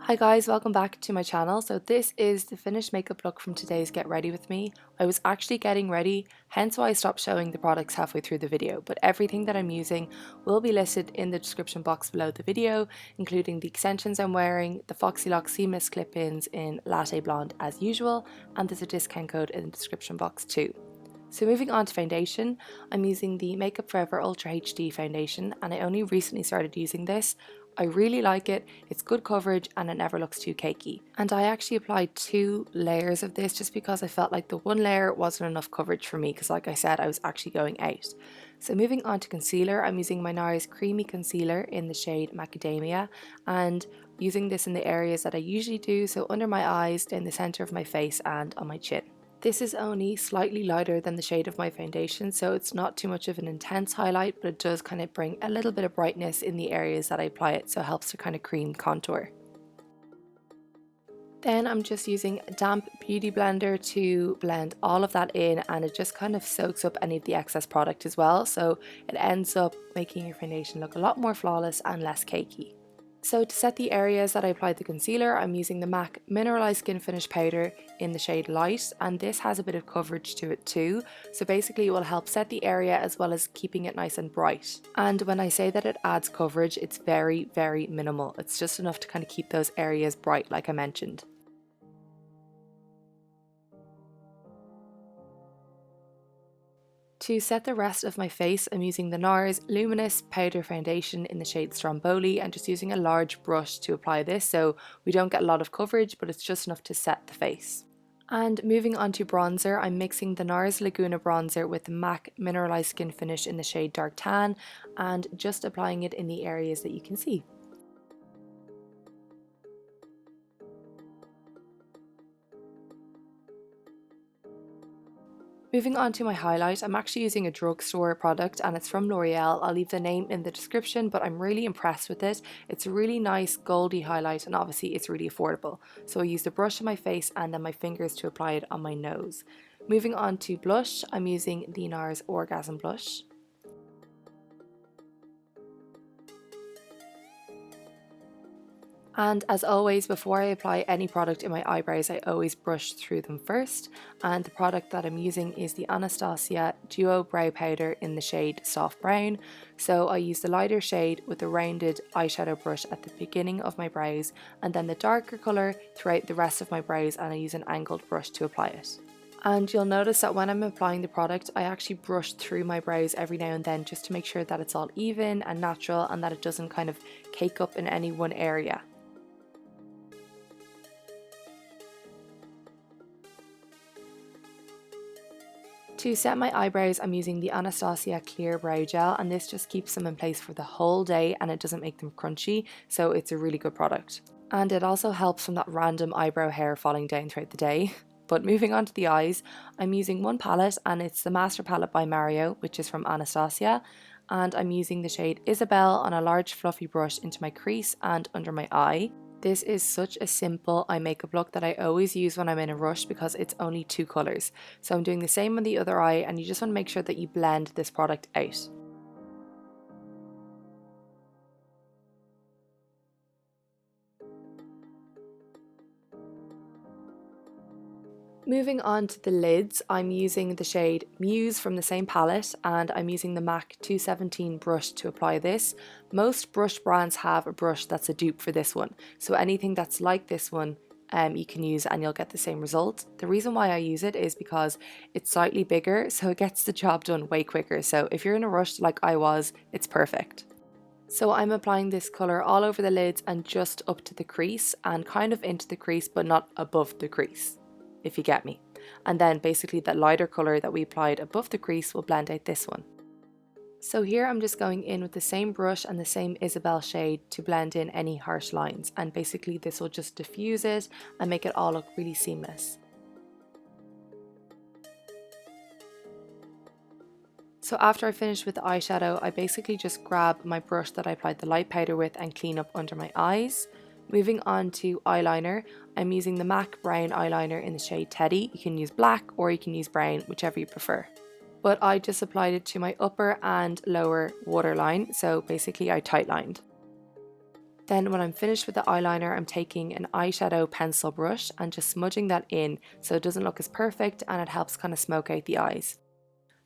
Hi guys, welcome back to my channel. So this is the finished makeup look from today's Get Ready With Me. I was actually getting ready, hence why I stopped showing the products halfway through the video, but everything that I'm using will be listed in the description box below the video, including the extensions I'm wearing, the Foxy Lock Seamless Clip-ins in Latte Blonde as usual, and there's a discount code in the description box too. So moving on to foundation, I'm using the Makeup Forever Ultra HD foundation and I only recently started using this. I really like it, it's good coverage and it never looks too cakey. And I actually applied 2 layers of this just because I felt like the one layer wasn't enough coverage for me because like I said, I was actually going out. So moving on to concealer, I'm using my NARS Creamy Concealer in the shade Macadamia and using this in the areas that I usually do, so under my eyes, down the centre of my face and on my chin. This is only slightly lighter than the shade of my foundation, so it's not too much of an intense highlight, but it does kind of bring a little bit of brightness in the areas that I apply it, so it helps to kind of cream contour. Then I'm just using a damp beauty blender to blend all of that in, and it just kind of soaks up any of the excess product as well, so it ends up making your foundation look a lot more flawless and less cakey. So to set the areas that I applied the concealer, I'm using the MAC Mineralized Skin Finish Powder in the shade Light, and this has a bit of coverage to it too. So basically it will help set the area as well as keeping it nice and bright. And when I say that it adds coverage, it's very, very minimal. It's just enough to kind of keep those areas bright like I mentioned. To set the rest of my face, I'm using the NARS Luminous Powder Foundation in the shade Stromboli and just using a large brush to apply this so we don't get a lot of coverage, but it's just enough to set the face. And moving on to bronzer, I'm mixing the NARS Laguna bronzer with the MAC Mineralized Skin Finish in the shade Dark Tan and just applying it in the areas that you can see. Moving on to my highlight, I'm actually using a drugstore product and it's from L'Oreal. I'll leave the name in the description, but I'm really impressed with it. It's a really nice goldy highlight and obviously it's really affordable. So I used a brush on my face and then my fingers to apply it on my nose. Moving on to blush, I'm using the NARS Orgasm Blush. And as always, before I apply any product in my eyebrows, I always brush through them first. And the product that I'm using is the Anastasia Duo Brow Powder in the shade Soft Brown. So I use the lighter shade with the rounded eyeshadow brush at the beginning of my brows and then the darker colour throughout the rest of my brows, and I use an angled brush to apply it. And you'll notice that when I'm applying the product, I actually brush through my brows every now and then just to make sure that it's all even and natural and that it doesn't kind of cake up in any one area. To set my eyebrows, I'm using the Anastasia Clear Brow Gel, and this just keeps them in place for the whole day and it doesn't make them crunchy, so it's a really good product. And it also helps from that random eyebrow hair falling down throughout the day. But moving on to the eyes, I'm using one palette and it's the Master Palette by Mario, which is from Anastasia, and I'm using the shade Isabelle on a large fluffy brush into my crease and under my eye. This is such a simple eye makeup look that I always use when I'm in a rush because it's only 2 colours. So I'm doing the same on the other eye and you just want to make sure that you blend this product out. Moving on to the lids, I'm using the shade Muse from the same palette and I'm using the MAC 217 brush to apply this. Most brush brands have a brush that's a dupe for this one, so anything that's like this one you can use and you'll get the same result. The reason why I use it is because it's slightly bigger, so it gets the job done way quicker. So if you're in a rush like I was, it's perfect. So I'm applying this colour all over the lids and just up to the crease and kind of into the crease but not above the crease, if you get me. And then basically that lighter colour that we applied above the crease will blend out this one. So here I'm just going in with the same brush and the same Isabelle shade to blend in any harsh lines, and basically this will just diffuse it and make it all look really seamless. So after I finish with the eyeshadow, I basically just grab my brush that I applied the light powder with and clean up under my eyes. Moving on to eyeliner, I'm using the MAC brown eyeliner in the shade Teddy. You can use black or you can use brown, whichever you prefer. But I just applied it to my upper and lower waterline, so basically I tightlined. Then when I'm finished with the eyeliner, I'm taking an eyeshadow pencil brush and just smudging that in so it doesn't look as perfect and it helps kind of smoke out the eyes.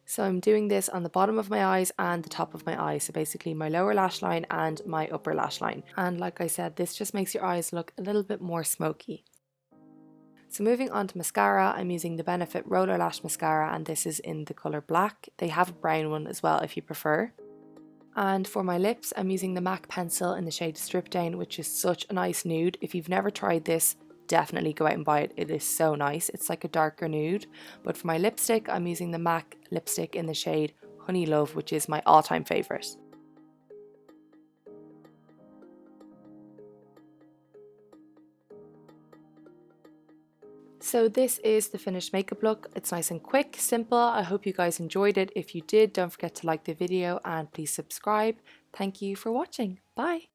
So I'm doing this on the bottom of my eyes and the top of my eyes, so basically my lower lash line and my upper lash line. And like I said, this just makes your eyes look a little bit more smoky. So moving on to mascara, I'm using the Benefit Roller Lash Mascara and this is in the colour black. They have a brown one as well if you prefer. And for my lips, I'm using the MAC pencil in the shade Strip Down, which is such a nice nude. If you've never tried this, definitely go out and buy it. It is so nice. It's like a darker nude. But for my lipstick, I'm using the MAC lipstick in the shade Honey Love, which is my all-time favourite. So this is the finished makeup look. It's nice and quick, simple. I hope you guys enjoyed it. If you did, don't forget to like the video and please subscribe. Thank you for watching. Bye.